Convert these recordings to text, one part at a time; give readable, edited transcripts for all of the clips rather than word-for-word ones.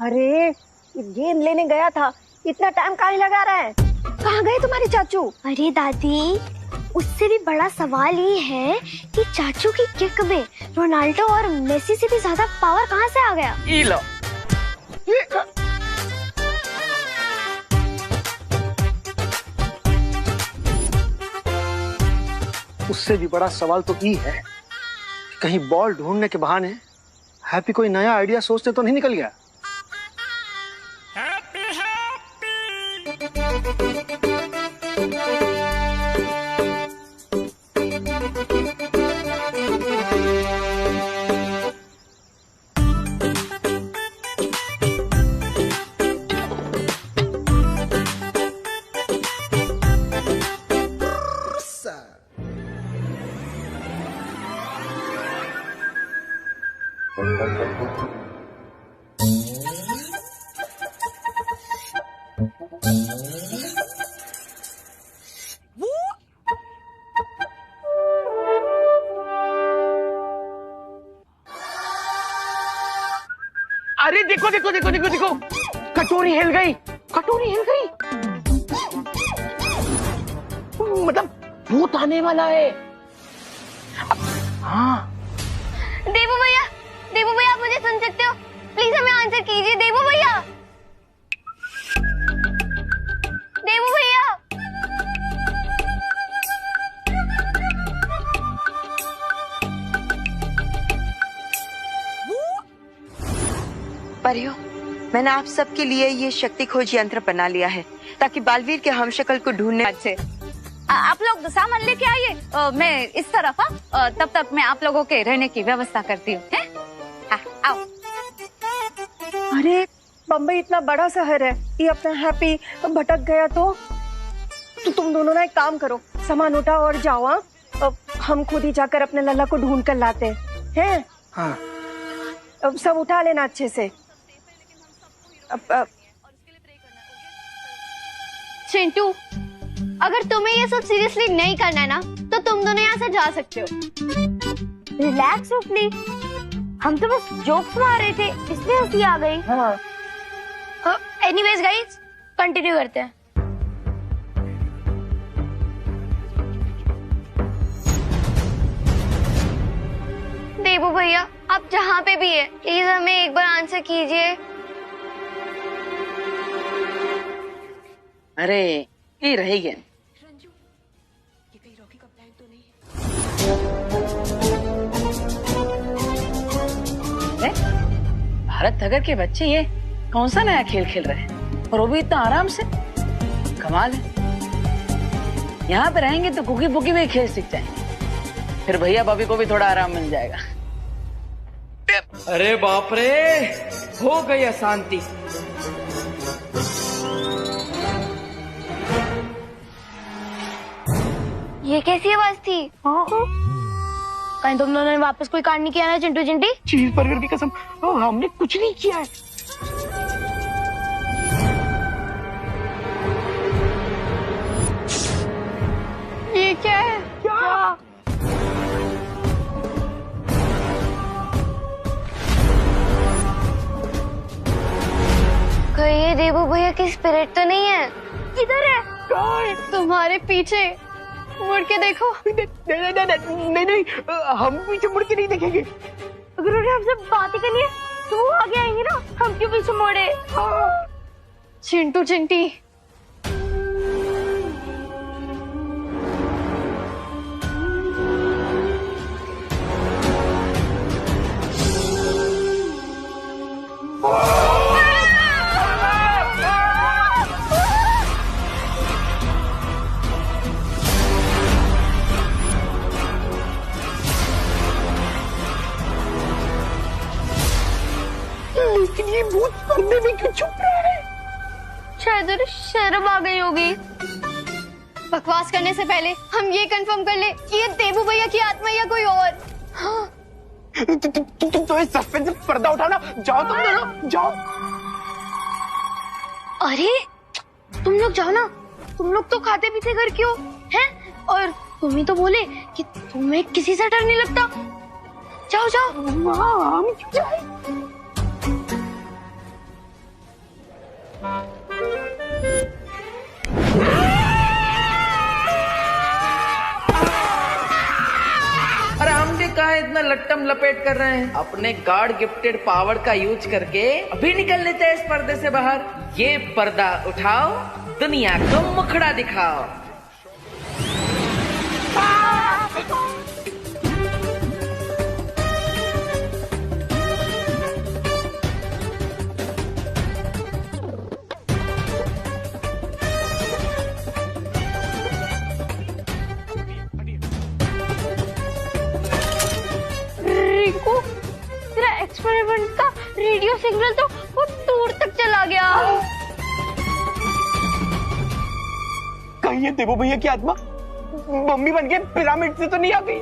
अरे गेंद लेने गया था, इतना टाइम काहे लगा रहा है? कहाँ गए तुम्हारे चाचू? अरे दादी, उससे भी बड़ा सवाल ये है कि चाचू की किक में रोनाल्डो और मेसी से भी ज्यादा पावर कहाँ से आ गया? ये लो। उससे भी बड़ा सवाल तो ये है, कहीं बॉल ढूंढने के बहाने हैप्पी कोई नया आइडिया सोचते तो नहीं निकल गया। अरे देखो देखो देखो देखो देखो, कटोरी हिल गई, कटोरी हिल गई। मतलब भूत आने वाला है। हाँ देवू भैया, देवू भैया, आप मुझे सुन सकते हो? प्लीज हमें आंसर कीजिए देवू भैया। देवू भैया, परियो, मैंने आप सबके लिए ये शक्ति खोज यंत्र बना लिया है ताकि बालवीर के हमशक्ल को ढूंढने। अच्छे, आप लोग सामान लेके आइए, मैं इस तरफ तब तक मैं आप लोगों के रहने की व्यवस्था करती हूँ। आओ। अरे बम्बई इतना बड़ा शहर है, ये अपना हैप्पी भटक गया तो तुम दोनों ना एक काम करो, सामान उठाओ और जाओ। हाँ, हम खुद ही जाकर अपने लल्ला को ढूंढ कर लाते हैं। हाँ, अब सब उठा लेना अच्छे से। चिंटू, अगर तुम्हें ये सब सीरियसली नहीं करना है ना, तो तुम दोनों यहाँ से जा सकते हो। रिलैक्स हो प्लीज, हम तो बस जोक्स मार रहे थे, इसलिए हंसी आ गई। हाँ। एनीवेज गाइस, कंटिन्यू करते हैं। देवू भैया, आप जहाँ पे भी है, प्लीज हमें एक बार आंसर कीजिए। अरे ये रहेगी। भारत नगर के बच्चे ये कौन सा नया खेल खेल रहे हैं, और वो भी इतना आराम से। कमाल है। यहाँ पे रहेंगे तो कुकी पुकी में खेल सीख जाएंगे, फिर भैया भाभी को भी थोड़ा आराम मिल जाएगा। अरे बाप रे, हो गई अशांति। ये कैसी आवाज थी? कहीं तुम दोनों ने वापस कोई कांड नहीं किया ना चिंटू चिंटी? चीज बर्गर की कसम, हमने कुछ नहीं किया है। ये क्या है? क्या? कहीं ये देवू भैया की स्पिरिट तो नहीं है? किधर है? तुम्हारे पीछे, मुड़ के देखो। नहीं नहीं, हम पीछे मुड़ के नहीं देखेंगे। अगर उन्हें हमसे बात ही करनी है तो वो आगे आएंगे ना, हम क्यों पीछे मोड़े? चिंटू चिंटी, लेकिन ये भूत पर्दे में क्यों छुप रहा है? शायद उन्हें शर्म आ गई होगी। बकवास करने से पहले हम ये कंफर्म कर ले कि ये देवू भैया की आत्मा या कोई और। हाँ। तो इस सस्पेंस से पर्दा उठाना, जाओ तुम दोनों, जाओ। अरे तुम लोग जाओ ना, तुम लोग तो खाते पीते घर क्यों हैं? और तुम ही तो बोले कि तुम्हें किसी से डर नहीं लगता। जाओ जाओ। हम क्यों जाए? अरे हम भी कहा इतना लट्टम लपेट कर रहे हैं, अपने गॉड गिफ्टेड पावर का यूज करके अभी निकल लेते हैं इस पर्दे से बाहर। ये पर्दा उठाओ, दुनिया को मुखड़ा दिखाओ। रिंकू, तेरा एक्सपेरिमेंट का रेडियो सिग्नल तो बहुत दूर तक चला गया। कहीं ये देवो भैया की आत्मा मम्मी बन के पिरामिड से तो नहीं आ गई?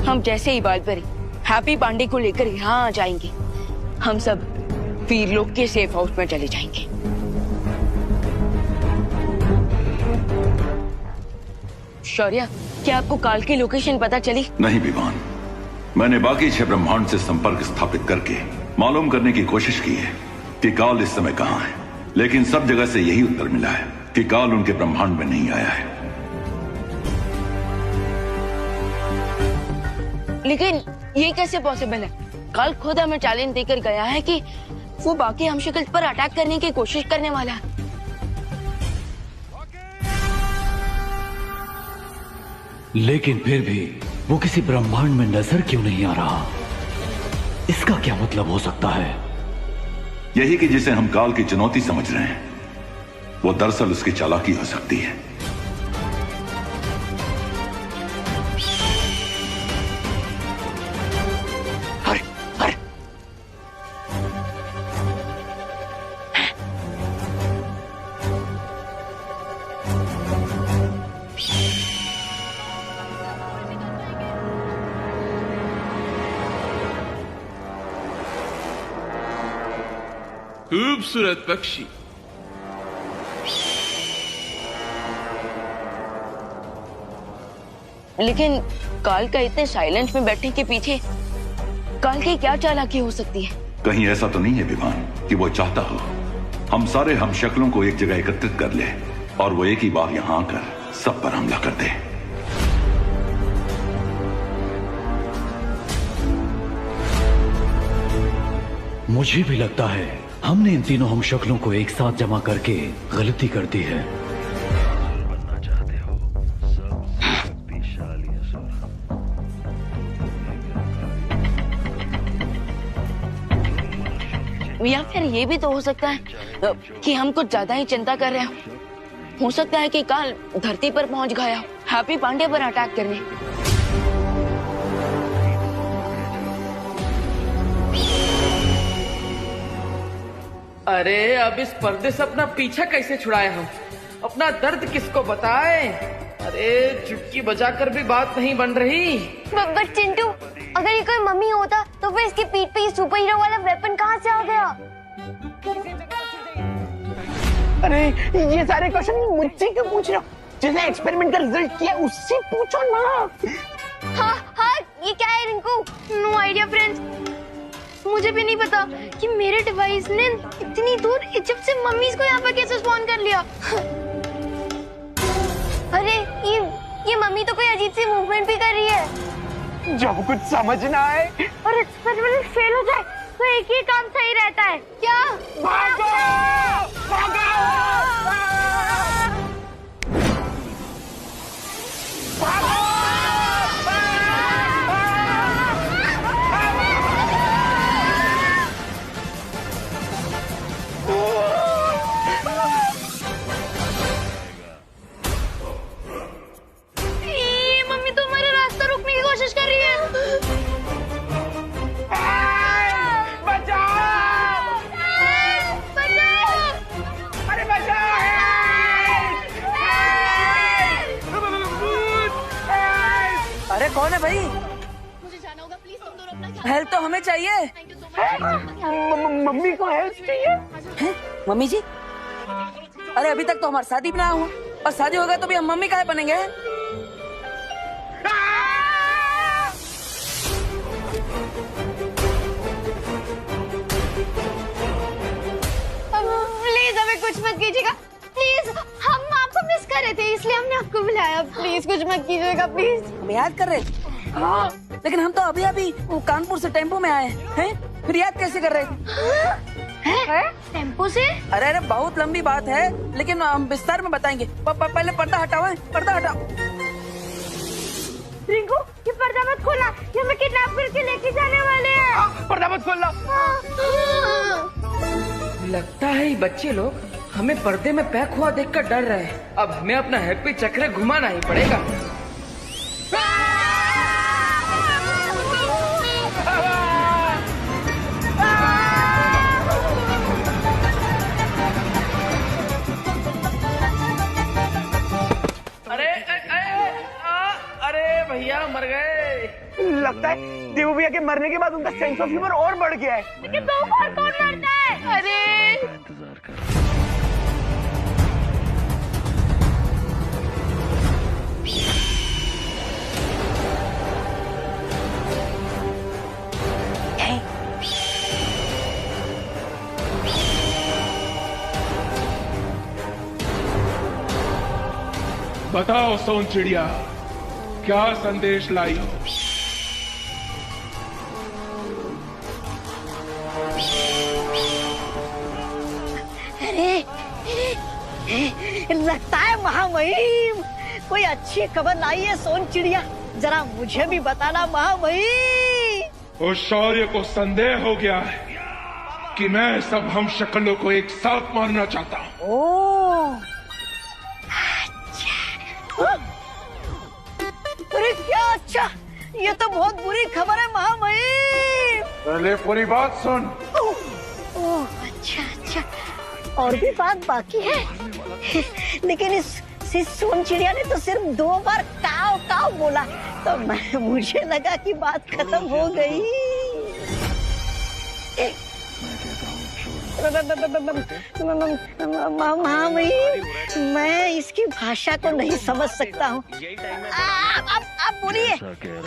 हम जैसे ही बालपरी हैप्पी पांडे को लेकर यहाँ आ जाएंगे, हम सब वीरलोक के सेफ हाउस में चले जाएंगे। शौर्य, क्या आपको काल की लोकेशन पता चली? नहीं विवान, मैंने बाकी 6 ब्रह्मांड से संपर्क स्थापित करके मालूम करने की कोशिश की है कि काल इस समय कहाँ है, लेकिन सब जगह से यही उत्तर मिला है कि काल उनके ब्रह्मांड में नहीं आया है। लेकिन ये कैसे पॉसिबल है? काल खुद हमें चैलेंज देकर गया है कि वो बाकी हमशक्ल पर अटैक करने की कोशिश करने वाला है। लेकिन फिर भी वो किसी ब्रह्मांड में नजर क्यों नहीं आ रहा? इसका क्या मतलब हो सकता है? यही कि जिसे हम काल की चुनौती समझ रहे हैं, वो दरअसल उसकी चालाकी हो सकती है। खूबसूरत पक्षी। लेकिन काल का इतने साइलेंस में बैठने के पीछे काल की क्या चालाकी हो सकती है? कहीं ऐसा तो नहीं है विमान कि वो चाहता हो हम सारे हमशक्लों को एक जगह एकत्रित कर ले और वो एक ही बार यहाँ आकर सब पर हमला कर दे। मुझे भी लगता है हमने इन तीनों हमशक्लों को एक साथ जमा करके गलती कर दी है। या फिर ये भी तो हो सकता है कि हम कुछ ज्यादा ही चिंता कर रहे हो सकता है कि काल धरती पर पहुंच गया हो हैप्पी पांडे पर अटैक करने। अरे अब इस पर्दे से अपना पीछा कैसे छुड़ाए हम? अपना दर्द किसको बताए? अरे चुटकी बजाकर भी बात नहीं बन रही। बट चिंटू, अगर ये कोई मम्मी होता तो फिर इसकी पीठ पे ये सुपर हीरो वाला वेपन कहाँ से आ गया? अरे ये सारे क्वेश्चन मुझसे क्यों पूछ रहे हो? जिसने एक्सपेरिमेंट का रिजल्ट किया उससे पूछो ना। हाँ, ये क्या है रिंकू? No idea friends. मुझे भी नहीं पता कि मेरे डिवाइस ने इतनी दूर इजिप्ट से मम्मीज को यहाँ पर कैसे स्पॉन कर लिया। अरे ये मम्मी तो कोई अजीब सी मूवमेंट भी कर रही है। जब कुछ समझ ना आए और एक्सपेरिमेंट फेल हो जाए तो एक ही काम सही रहता है। क्या? भागो! भागो! ये मम्मी तो हमारा रास्ता रोकने की कोशिश कर रही है। बचाओ! बचाओ! अरे बचाओ! अरे कौन है भाई? मुझे जाना होगा, प्लीज तुम दोनों अपना हेल्प तो हमें चाहिए। मम्मी को हेल्प चाहिए? हैं? मम्मी जी? अरे अभी तक तो हमारी शादी भी ना हुआ और शादी होगा तो भी हम मम्मी काहे बनेंगे? आया, प्लीज कुछ मत कीजिएगा प्लीज। हम याद कर रहे हाँ, लेकिन हम तो अभी अभी कानपुर से टेम्पो में आए हैं, फिर याद कैसे कर रहे हैं? टेम्पो से? अरे अरे बहुत लंबी बात है, लेकिन हम विस्तार में बताएंगे। पहले पर्दा हटाओ, पर्दा हटाओ। रिंकू, ये पर्दा मत खोलना, ये हमें किडनैप करके लेके जाने वाले हैं। पर्दा मत खोलना। लगता है ये बच्चे लोग हमें पर्दे में पैक हुआ देखकर डर रहे हैं। अब हमें अपना हैप्पी चक्र घुमाना ही पड़ेगा। अरे भैया मर गए। लगता है देवू भैया के मरने के बाद उनका सेंस ऑफ ह्यूमर और बढ़ गया है। लेकिन दो बार कौन मरता है? अरे बताओ सोन चिड़िया, क्या संदेश लाई हो? अरे लगता है महामहिम कोई अच्छी खबर लाई है सोन चिड़िया, जरा मुझे भी बताना महामहिम। उस शौर्य को संदेह हो गया है कि मैं सब हम शक्लों को एक साथ मारना चाहता हूँ। ओह अरे क्या अच्छा, ये तो बहुत बुरी खबर है महामहिम। पहले पूरी बात सुन। ओह अच्छा अच्छा, और भी बात बाकी है। लेकिन इस सोन चिड़िया ने तो सिर्फ 2 बार काव काव बोला, तो मुझे लगा कि बात खत्म हो गई। महामहिम, मैं इसकी भाषा को नहीं समझ सकता हूँ। आप बोलिए,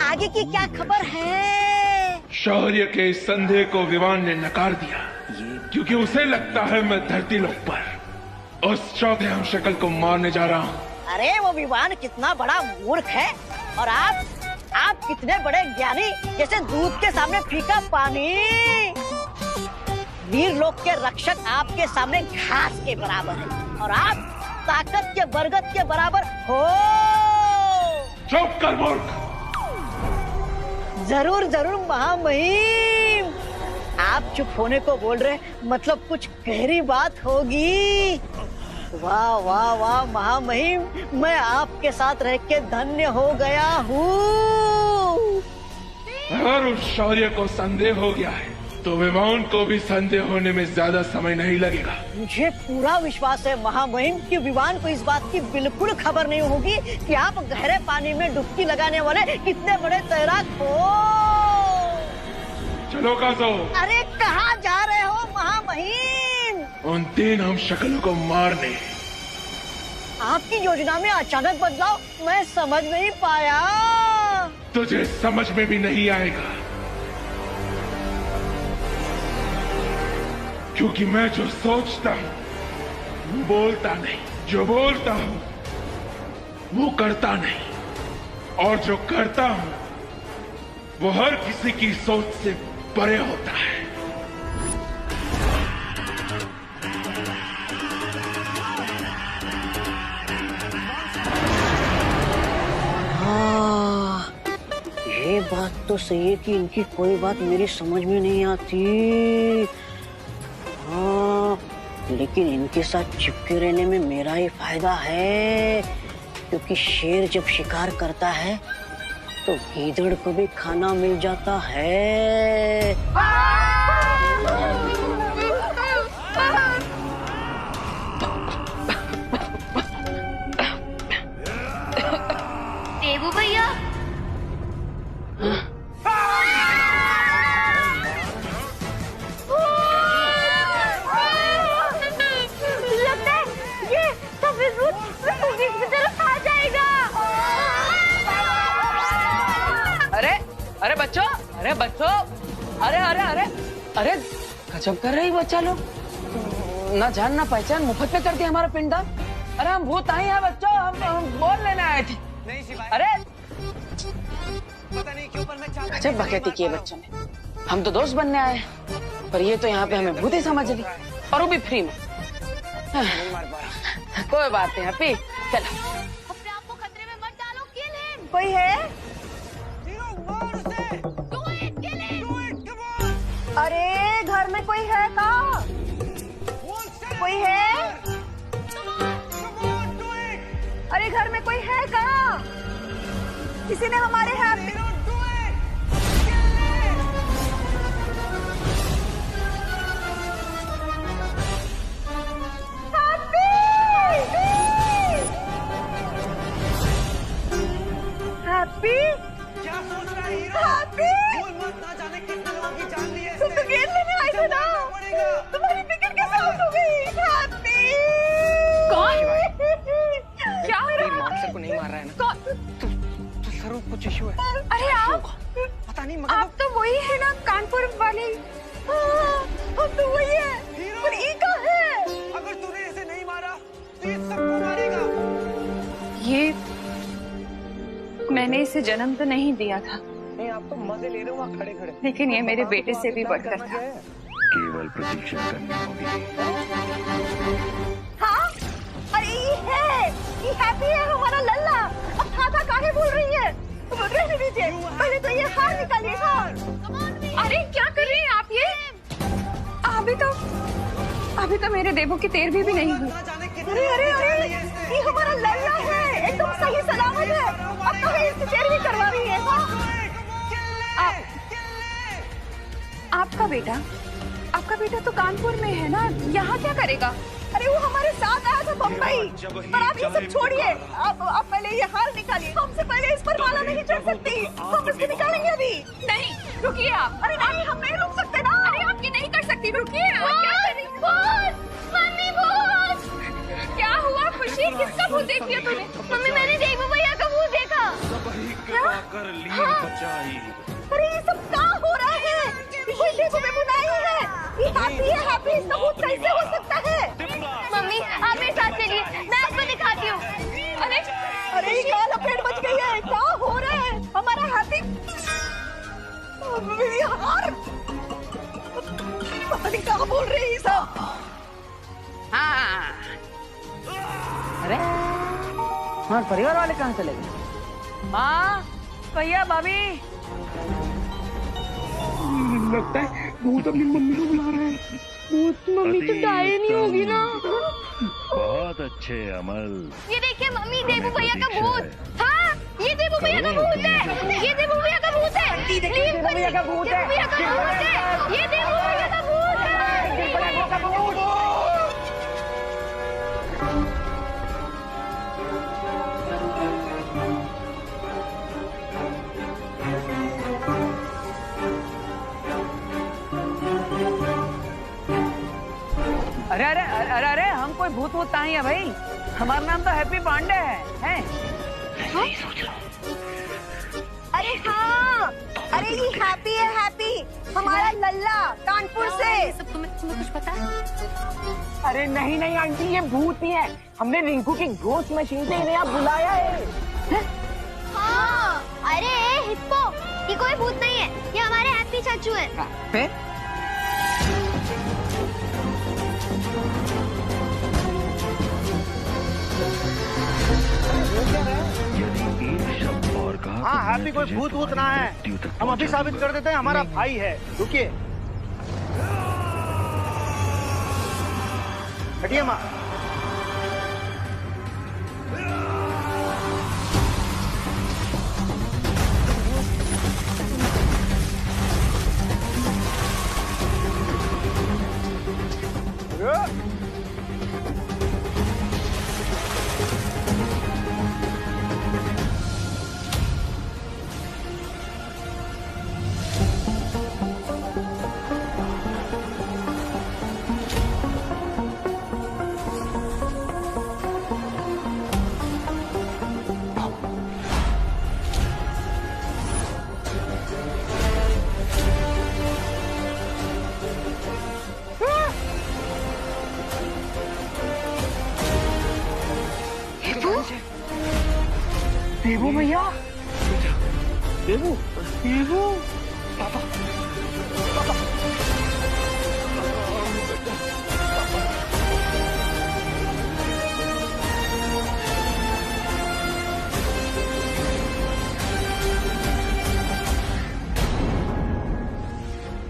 आगे की क्या खबर है? शौर्य के इस संदेह को विवान ने नकार दिया, क्योंकि उसे लगता है मैं धरती लोक पर उस चौथे हम शक्ल को मारने जा रहा हूँ। अरे वो विवान कितना बड़ा मूर्ख है, और आप कितने बड़े ज्ञानी, जैसे दूध के सामने फीका पानी। वीर लोक के रक्षक आपके सामने घास के बराबर है, और आप ताकत के बरगद के बराबर हो। चुप कर मूर्ख। जरूर जरूर महामहिम, आप चुप होने को बोल रहे, मतलब कुछ गहरी बात होगी। वाह वाह वाह महामहिम, मैं आपके साथ रह के धन्य हो गया हूँ। अगर उस शौर्य को संदेह हो गया है तो विवान को भी संदेह होने में ज्यादा समय नहीं लगेगा। मुझे पूरा विश्वास है महामहिम कि विवान को इस बात की बिल्कुल खबर नहीं होगी कि आप गहरे पानी में डुबकी लगाने वाले कितने बड़े तैराक हो। चलो काजो। अरे कहाँ जा रहे हो महामहिम? उन 3 हम शक्लों को मारने। आपकी योजना में अचानक बदलाव मैं समझ नहीं पाया। तुझे समझ में भी नहीं आएगा, क्योंकि मैं जो सोचता हूँ बोलता नहीं, जो बोलता हूँ वो करता नहीं, और जो करता हूँ वो हर किसी की सोच से परे होता है। ये बात तो सही है कि इनकी कोई बात मेरी समझ में नहीं आती। हाँ, लेकिन इनके साथ चिपके रहने में मेरा ही फायदा है, क्योंकि शेर जब शिकार करता है तो गीदड़ को भी खाना मिल जाता है। देवू भैया, लगता है ये सफेद भूत की तरफ आ जाएगा। अरे बच्चों, अरे अरे अरे अरे गजब कर रही बच्चा लोग। ना जान ना पहचान मुफ्त पे कर दिया हमारा पिंडदान। अरे हम भूत नहीं है बच्चों, हम बोल लेने आए थे। नहीं शिवाय, अरे पता नहीं क्यों पर मैं चाहता गजब बकैती की है बच्चों ने। हम तो दोस्त बनने आए हैं, पर ये तो यहाँ पे हमें भूत ही समझ ली, और वो भी फ्री में। नहीं मार पा रहा। कोई बात नहीं हैप्पी, चलो। अपने आप को खतरे में मत डालो, किल हिम। कोई है? मार उसे। Do it, kill him. अरे घर में कोई है का? कोई है? अरे घर में कोई है का? किसी ने हमारे हैप्पी हैप्पी क्या सोच रहा है हीरो? हैप्पी बोल मत, ना जाने कितने लोगों की जान ली है तुम इसने। तो गेंद लेने आए थे ना, तुम्हारी फिक्र कैसे आउट हो गई? हैप्पी कौन? क्या हो रहा है? मॉन्स्टर को नहीं मार रहा है ना? तो जरूर कुछ इशू है। अरे आप पता नहीं मगर आप तो वही है ना, कानपुर वाली। हम तो वही है, पर ई का है। अगर तूने इसे नहीं मारा तो ये सबको मारेगा। ये मैंने इसे जन्म तो नहीं दिया था, नहीं आप तो मजे ले रहे हो वहाँ खड़े खड़े, लेकिन ये मेरे बेटे से भी बढ़कर था। केवल प्रतीक्षा करनी होगी। हाँ? अरे ये है, ये हैप्पी है हमारा लल्ला। अब था काहे बोल रही है? रहने दीजिए, पहले तो ये हार निकालिए। हाँ। अरे क्या कर रही हैं आप ये? अभी तो मेरे देवों की 13वीं भी नहीं हुई। अरे अरे अरे, ये हमारा लल्ला है, एकदम सही सलामत है। अब तो इसकी 13वीं करवा रही है। हाँ? आपका बेटा तो कानपुर में है ना, यहाँ क्या करेगा? अरे वो हमारे साथ आया था बम्बई। पर आप ये सब छोड़िए, आप पहले ये हार निकालिए। हमसे पहले इस पर माला नहीं चढ़ सकती, हम इसको निकालेंगे अभी। नहीं, रुकिए आप। अरे नहीं, हम नहीं रुक सकते ना। अरे आप ये नहीं कर सकती, रुकिए। आप क्या कर रही? मम्मी भूत। क्या हुआ खुशी? किसका भूत देख लिया तूने? मम्मी मैंने देवू भैया का भूत देखा। अरे ये सब क्या हो रहा है? ये कोई देखो में बुनाई है। ये हैप्पी, इसका भूत कैसे हो सकता है? मम्मी आप मेरे साथ चलिए, मैं आपको दिखाती हूँ। अरे ये क्या लपेट बच गई है? क्या हो रहा है? हमारा हैप्पी हार, पता नहीं क्या बोल रहे हैं सब। हाँ। अरे हमारे परिवार वाले कहाँ चले गए? माँ, भैया, भाभी। लगता है भूत अपनी मम्मी को बुला रहा है। मम्मी तो डायन नहीं होगी ना। बहुत अच्छे अमल। ये देखिए मम्मी, देवू भैया का भूत। हाँ, ये देवू भैया का भूत है। ये देवू भैया का भूत है। देवू भैया का भूत है। देवू भैया का भूत है। ये देवू भैया का भूत है। अरे अरे अरे अरे, हम कोई भूत वूत नहीं है भाई, हमारा नाम तो हैप्पी पांडे है? सही सोच रहा हूँ। अरे हाँ, अरे ये हैप्पी है, हैप्पी हमारा लल्ला कानपुर से। सब तुम्हें कुछ पता है? अरे नहीं नहीं आंटी, ये भूत ही है। हमने रिंकू की घोस्ट मशीन से इन्हें यहाँ बुलाया है। हाँ, अरे हिप्पो, ये कोई भूत नहीं है, ये हमारे हैप्पी चाचू है। फिर हाँ, हैप्पी कोई भूत वूत ना है। हम अभी साबित कर देते हैं, हमारा भाई है। रुकिए, हटिए माँ। देवू भैया, देवू, देवू, पापा, पापा,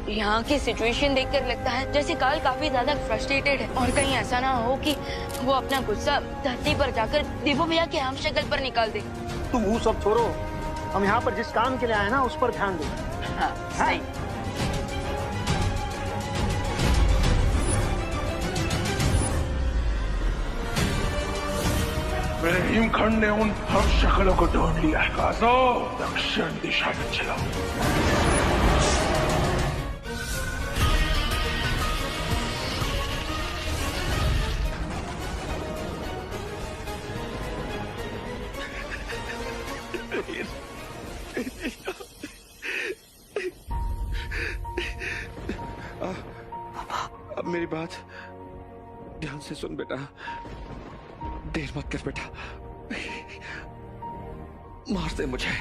यहाँ की सिचुएशन देखकर लगता है जैसे काल काफी ज्यादा फ्रस्ट्रेटेड है, और कहीं ऐसा ना हो कि वो अपना गुस्सा धरती पर जाकर देवू भैया के हम शक्ल पर निकाल दे। तुम वो सब छोड़ो, हम यहाँ पर जिस काम के लिए आए ना उस पर ध्यान दो। हाँ, सही। मेरे हिमखंड ने उन हम शक्लों को ढूंढ लिया है। काजो, दक्षिण दिशा में चलो। अब मेरी बात ध्यान से सुन बेटा, देर मत कर बेटा, मार दे मुझे।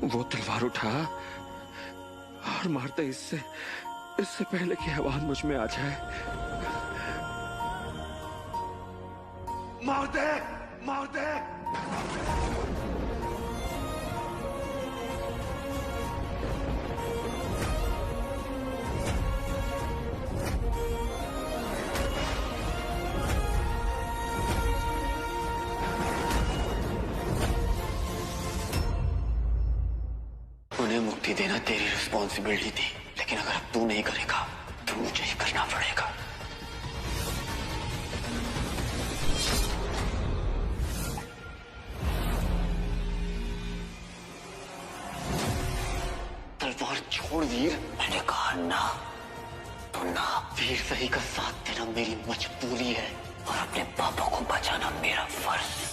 वो तलवार उठा और मार दे इससे पहले कि आवाज मुझ में आ जाए। मार दे, मार दे। उन्हें मुक्ति देना तेरी रिस्पॉन्सिबिलिटी थी, लेकिन अगर अब तू नहीं करेगा तो मुझे ही करना पड़ेगा। तलवार छोड़ वीर, मैंने कहा ना तो ना। वीर सही का साथ देना मेरी मजबूरी है और अपने पापों को बचाना मेरा फर्ज।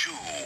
2